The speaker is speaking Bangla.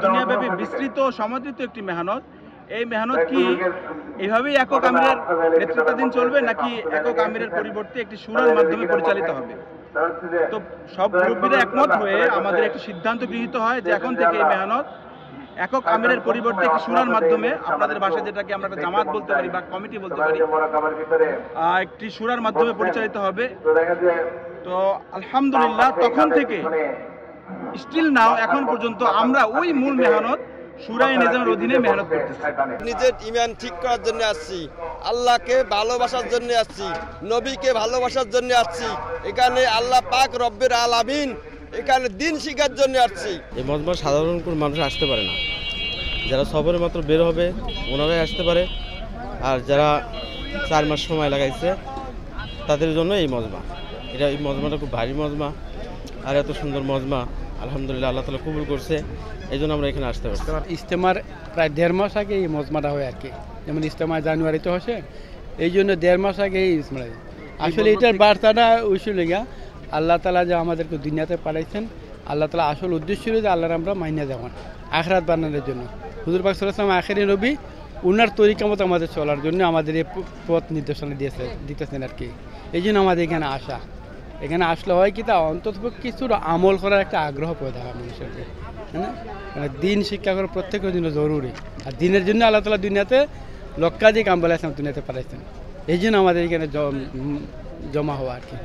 দুনিয়াব্যাপী বিস্তৃত সমাদৃত একটি মেহনত। এই মেহনত কি এইভাবেই একক আমিরের নেতৃত্বাধীন চলবে, নাকি একক আমিরের পরিবর্তে একটি শুরার মাধ্যমে পরিচালিত হবে? তো সব মুরব্বীরা একমত হয়ে আমাদের একটি সিদ্ধান্ত গৃহীত হয় যে এখন থেকে এই মেহনত একক আমিরের পরিবর্তে একটি শুরার মাধ্যমে, আপনাদের ভাষায় যেটাকে আমরা একটা জামাত বলতে পারি বা কমিটি বলতে পারি, একটি শুরার মাধ্যমে পরিচালিত হবে। তো আলহামদুলিল্লাহ তখন থেকে স্টিল নাও এখন পর্যন্ত আমরা ওই মূল মেহনত শুরায়ে নিজামের অধীনে মেহনত করতেছি। নিজের ঈমান ঠিক করার জন্য আসছি, আল্লাহকে ভালোবাসার জন্য আসছি, নবীকে ভালোবাসার জন্য আসছি। এখানে আল্লাহ পাক রব্বের আলামিন, এখানে দিন শিখার জন্য আসছি। এই মজমা সাধারণ কোনো মানুষ আসতে পারে না, যারা সফরে মাত্র বের হবে ওনারাই আসতে পারে, আর যারা 4 মাস সময় লাগাইছে তাদের জন্য এই মজমা। এই মজমাটা খুব ভারী মজমা, আর এত সুন্দর মজমা আলহামদুলিল্লাহ আল্লাহ তাআলা কবুল করছে, এই জন্য আমরা এখানে আসতে পারছি। ইজতেমার প্রায় 1.5 মাস আগে এই মজমাটা হয় আর কি, যেমন ইজতেমা জানুয়ারিতে হচ্ছে, এই জন্য 1.5 মাস আগে এই ইজতেমা। আসলে এটার বার্তাটা ওইসব লেগা আল্লাহ তাআলা যে আমাদেরকে দুনিয়াতে পাঠাইছেন, আল্লাহ তাআলা আসল উদ্দেশ্য ছিল যে আল্লাহর আমরা মাইনা যাওয়ান আখিরাত বানানোর জন্য। হুজুর পাক সাল্লাল্লাহু আলাইহি ওয়াসাল্লাম আখিরি নবী, উনার তরিকা মতো আমাদের চলার জন্য আমাদের এই পথ নির্দেশনা দিতেছেন আর কি। এই জন্য আমাদের এখানে আসা, এখানে আসলে হয় কি তা অন্তত কিছুর আমল করার একটা আগ্রহ পয়দা হয় মানুষেরকে, হ্যাঁ। মানে দিন শিক্ষা করা প্রত্যেকের জন্য জরুরি, আর দিনের জন্য আল্লাহ তাআলা দুনিয়াতে লক্ষাধিক আম্বিয়া ইসলাম দুনিয়াতে পাঠাইছেন। এই জন্য আমাদের এখানে জমা হওয়া আর কি।